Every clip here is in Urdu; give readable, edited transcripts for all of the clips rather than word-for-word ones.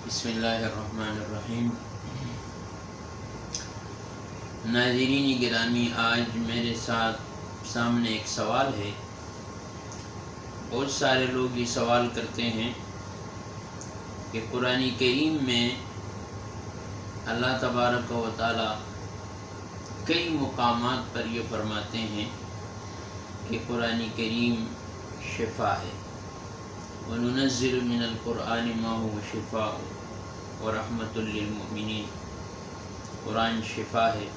بسم اللہ الرحمن الرحیم۔ ناظرین گرامی، آج میرے سامنے ایک سوال ہے۔ بہت سارے لوگ یہ سوال کرتے ہیں کہ قرآن کریم میں اللہ تبارک و تعالی کئی مقامات پر یہ فرماتے ہیں کہ قرآن کریم شفا ہے، وَنُنَزِّلُ مِنَ الْقُرْآنِ مَا هُوَ شِفَاءٌ وَرَحْمَةٌ لِّلْمُؤْمِنِينَ۔ قرآن شفا ہے۔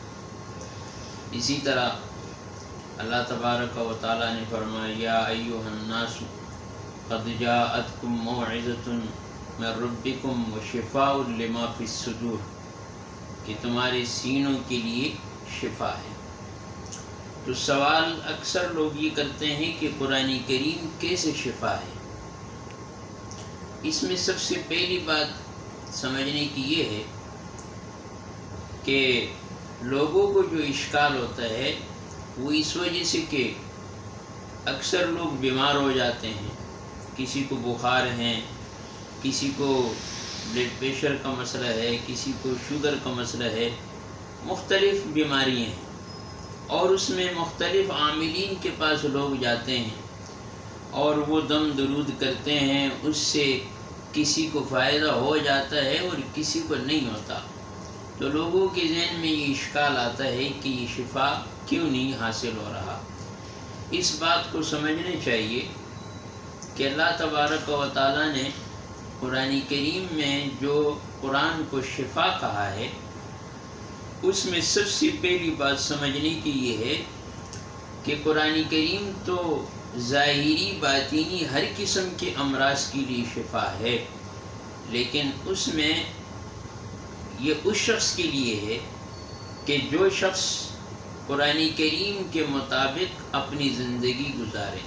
اسی طرح اللہ تبارک و تعالیٰ نے فرمایا یا ایھا الناس قد جاءتکم موعظۃ من ربکم وشفاء لما فی الصدور، کہ تمہارے سینوں کے لیے شفا ہے۔ تو سوال اکثر لوگ یہ کرتے ہیں کہ قرآن کریم کیسے شفا ہے؟ اس میں سب سے پہلی بات سمجھنے کی یہ ہے کہ لوگوں کو جو اشکال ہوتا ہے وہ اس وجہ سے کہ اکثر لوگ بیمار ہو جاتے ہیں، کسی کو بخار ہے، کسی کو بلڈ پریشر کا مسئلہ ہے، کسی کو شوگر کا مسئلہ ہے، مختلف بیماریاں ہیں، اور اس میں مختلف عاملین کے پاس لوگ جاتے ہیں اور وہ دم درود کرتے ہیں، اس سے کسی کو فائدہ ہو جاتا ہے اور کسی کو نہیں ہوتا۔ تو لوگوں کے ذہن میں یہ اشکال آتا ہے کہ یہ شفا کیوں نہیں حاصل ہو رہا۔ اس بات کو سمجھنا چاہیے کہ اللہ تبارک و تعالیٰ نے قرآن کریم میں جو قرآن کو شفا کہا ہے، اس میں سب سے پہلی بات سمجھنے کی یہ ہے کہ قرآن کریم تو ظاہری باطینی ہر قسم کے امراض کے لیے شفا ہے، لیکن اس میں یہ اس شخص کے لیے ہے کہ جو شخص قرآن کریم کے مطابق اپنی زندگی گزارے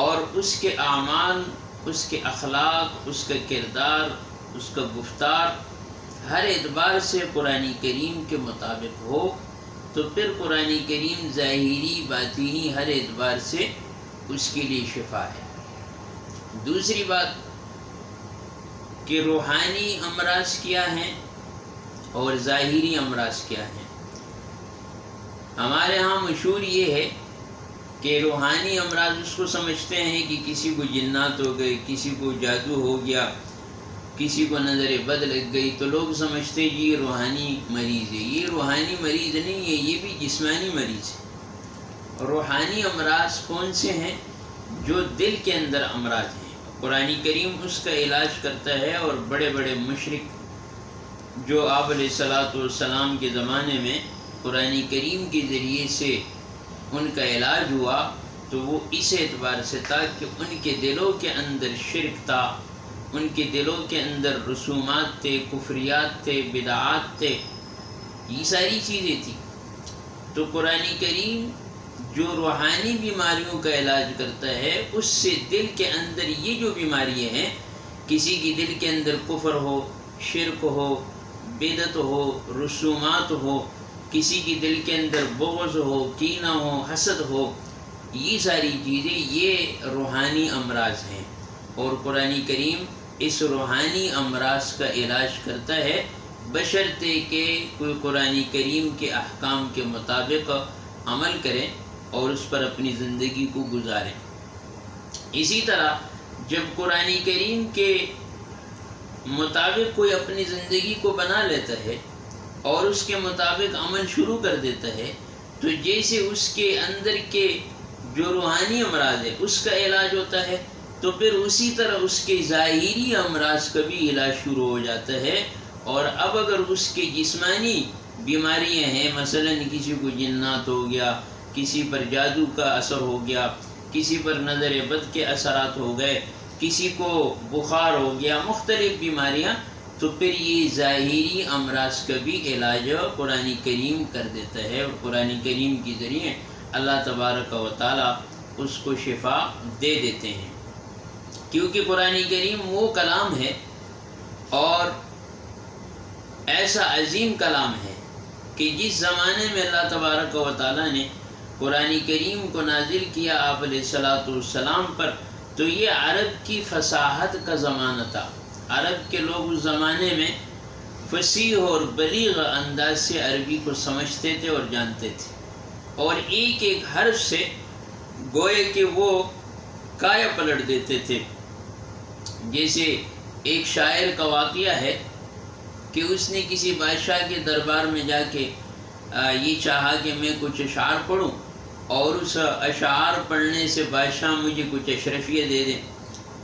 اور اس کے اعمال، اس کے اخلاق، اس کا کردار، اس کا گفتار ہر اعتبار سے قرآن کریم کے مطابق ہو، تو پھر قرآن کریم ظاہری باطینی ہر اعتبار سے اس کے لیے شفا ہے۔ دوسری بات کہ روحانی امراض کیا ہیں اور ظاہری امراض کیا ہیں۔ ہمارے ہاں مشہور یہ ہے کہ روحانی امراض اس کو سمجھتے ہیں کہ کسی کو جنات ہو گئے، کسی کو جادو ہو گیا، کسی کو نظر بد لگ گئی، تو لوگ سمجھتے ہیں یہ روحانی مریض ہے۔ یہ روحانی مریض نہیں ہے، یہ بھی جسمانی مریض ہے۔ روحانی امراض کون سے ہیں؟ جو دل کے اندر امراض ہیں، قرآن کریم اس کا علاج کرتا ہے، اور بڑے بڑے مشرک جو آپ علیہ الصلاۃ والسلام کے زمانے میں قرآن کریم کے ذریعے سے ان کا علاج ہوا، تو وہ اس اعتبار سے تھا کہ ان کے دلوں کے اندر شرک تھا، ان کے دلوں کے اندر رسومات تھے، کفریات تھے، بدعات تھے، یہ ساری چیزیں تھیں۔ تو قرآن کریم جو روحانی بیماریوں کا علاج کرتا ہے، اس سے دل کے اندر یہ جو بیماریاں ہیں، کسی کی دل کے اندر کفر ہو، شرک ہو، بدعت ہو، رسومات ہو، کسی کی دل کے اندر بغض ہو، کینہ ہو، حسد ہو، یہ ساری چیزیں یہ روحانی امراض ہیں، اور قرآن کریم اس روحانی امراض کا علاج کرتا ہے، بشرطے کہ کوئی قرآن کریم کے احکام کے مطابق عمل کرے اور اس پر اپنی زندگی کو گزارے۔ اسی طرح جب قرآن کریم کے مطابق کوئی اپنی زندگی کو بنا لیتا ہے اور اس کے مطابق عمل شروع کر دیتا ہے، تو جیسے اس کے اندر کے جو روحانی امراض ہے اس کا علاج ہوتا ہے، تو پھر اسی طرح اس کے ظاہری امراض کا بھی علاج شروع ہو جاتا ہے۔ اور اب اگر اس کے جسمانی بیماریاں ہیں، مثلا کسی کو جنات ہو گیا، کسی پر جادو کا اثر ہو گیا، کسی پر نظر بد کے اثرات ہو گئے، کسی کو بخار ہو گیا، مختلف بیماریاں، تو پھر یہ ظاہری امراض کا بھی علاج قرآن کریم کر دیتا ہے، اور قرآن کریم کے ذریعے اللہ تبارک و تعالیٰ اس کو شفا دے دیتے ہیں، کیونکہ قرآن کریم وہ کلام ہے اور ایسا عظیم کلام ہے کہ جس زمانے میں اللہ تبارک و تعالیٰ نے قرآن کریم کو نازل کیا آپ علیہ الصلاۃ والسلام پر، تو یہ عرب کی فصاحت کا زمانہ تھا، عرب کے لوگ اس زمانے میں فصیح اور بلیغ انداز سے عربی کو سمجھتے تھے اور جانتے تھے، اور ایک ایک حرف سے گوئے کہ وہ کایا پلٹ دیتے تھے۔ جیسے ایک شاعر کا واقعہ ہے کہ اس نے کسی بادشاہ کے دربار میں جا کے یہ چاہا کہ میں کچھ اشعار پڑھوں، اور اس اشعار پڑھنے سے بادشاہ مجھے کچھ اشرفیہ دے دیں،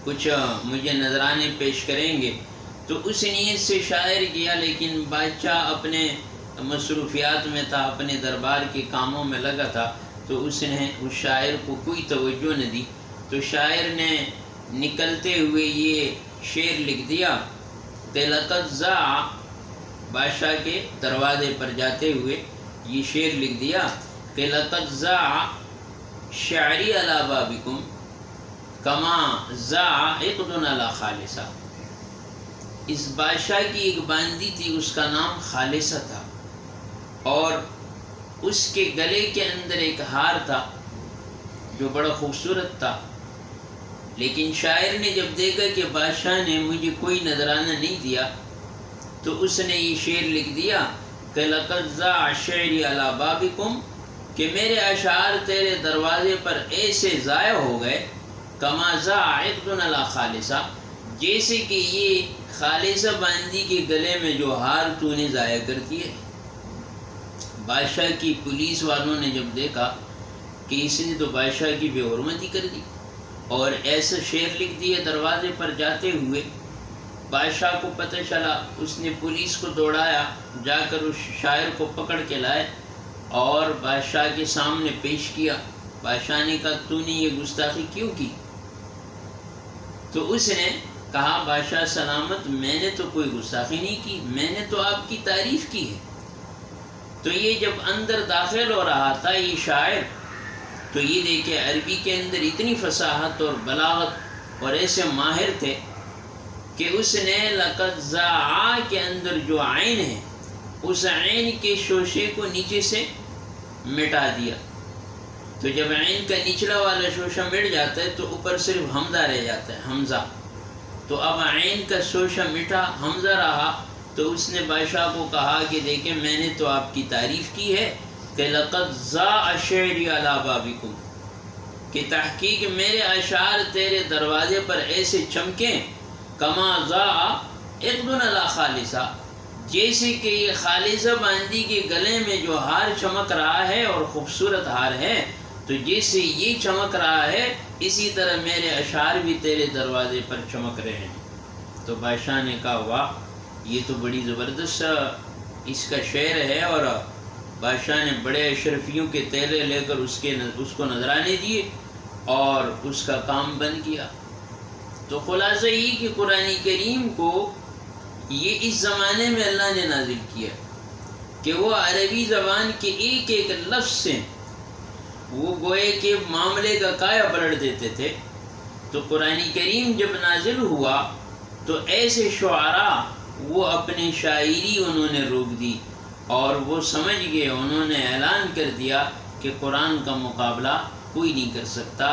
کچھ مجھے نذرانے پیش کریں گے۔ تو اس نیت سے شاعر کیا، لیکن بادشاہ اپنے مصروفیات میں تھا، اپنے دربار کے کاموں میں لگا تھا، تو اس نے اس شاعر کو کوئی توجہ نہ دی۔ تو شاعر نے نکلتے ہوئے یہ شعر لکھ دیا کہ لقد ضاع، بادشاہ کے دروازے پر جاتے ہوئے یہ شعر لکھ دیا کہ لقد ضاع شعری علی بابکم کما ضاع عقد علی خالصہ۔ اس بادشاہ کی ایک باندی تھی، اس کا نام خالصہ تھا، اور اس کے گلے کے اندر ایک ہار تھا جو بڑا خوبصورت تھا۔ لیکن شاعر نے جب دیکھا کہ بادشاہ نے مجھے کوئی نذرانہ نہیں دیا، تو اس نے یہ شعر لکھ دیا کہ لقد ضاع شعری علی بابکم، کہ میرے اشعار تیرے دروازے پر ایسے ضائع ہو گئے، کما ضاع عقد علی خالصہ، جیسے کہ یہ خالصہ باندی کے گلے میں جو ہار تو نے ضائع کر دیے۔ بادشاہ کی پولیس والوں نے جب دیکھا کہ اس نے تو بادشاہ کی بے حرمتی کر دی اور ایسا شعر لکھ دیے دروازے پر جاتے ہوئے، بادشاہ کو پتہ چلا، اس نے پولیس کو دوڑایا، جا کر اس شاعر کو پکڑ کے لائے اور بادشاہ کے سامنے پیش کیا۔ بادشاہ نے کہا تو نے یہ گستاخی کیوں کی؟ تو اس نے کہا بادشاہ سلامت، میں نے تو کوئی گستاخی نہیں کی، میں نے تو آپ کی تعریف کی ہے۔ تو یہ جب اندر داخل ہو رہا تھا یہ شاعر، تو یہ دیکھے عربی کے اندر اتنی فصاحت اور بلاغت اور ایسے ماہر تھے کہ اس نے لقد ضاع کے اندر جو عین ہے، اس عین کے شوشے کو نیچے سے مٹا دیا۔ تو جب عین کا نچلا والا شوشہ مٹ جاتا ہے تو اوپر صرف حمزہ رہ جاتا ہے، حمزہ۔ تو اب عین کا شوشہ مٹا، حمزہ رہا، تو اس نے بادشاہ کو کہا کہ دیکھیں میں نے تو آپ کی تعریف کی ہے کہ لقد ضاع شعری علی بابکم، کہ تحقیق میرے اشعار تیرے دروازے پر ایسے چمکیں، کما ضاع عقد علی خالصہ، جیسے کہ یہ خالصہ باندی کے گلے میں جو ہار چمک رہا ہے اور خوبصورت ہار ہے، تو جیسے یہ چمک رہا ہے اسی طرح میرے اشعار بھی تیرے دروازے پر چمک رہے ہیں۔ تو بادشاہ نے کہا واہ، یہ تو بڑی زبردست اس کا شعر ہے، اور بادشاہ نے بڑے اشرفیوں کے تیلے لے کر اس کو نذرانے دیے اور اس کا کام بند کیا۔ تو خلاصہ یہ کہ قرآن کریم کو یہ اس زمانے میں اللہ نے نازل کیا کہ وہ عربی زبان کے ایک ایک لفظ سے وہ گوئے کے معاملے کا کایا پلٹ دیتے تھے۔ تو قرآن کریم جب نازل ہوا تو ایسے شعراء وہ اپنی شاعری انہوں نے روک دی اور وہ سمجھ گئے، انہوں نے اعلان کر دیا کہ قرآن کا مقابلہ کوئی نہیں کر سکتا،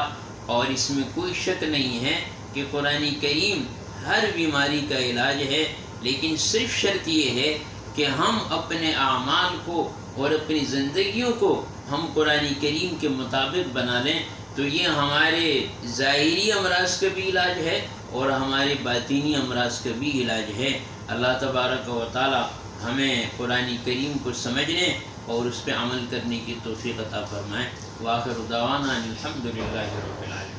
اور اس میں کوئی شک نہیں ہے کہ قرآن کریم ہر بیماری کا علاج ہے، لیکن صرف شرط یہ ہے کہ ہم اپنے اعمال کو اور اپنی زندگیوں کو ہم قرآن کریم کے مطابق بنا لیں، تو یہ ہمارے ظاہری امراض کا بھی علاج ہے اور ہمارے باطینی امراض کا بھی علاج ہے۔ اللہ تبارک و تعالی ہمیں قرآن کریم کو سمجھنے اور اس پہ عمل کرنے کی توفیق عطا فرمائے۔ وآخر دعوانا الحمدللہ رب العالمین۔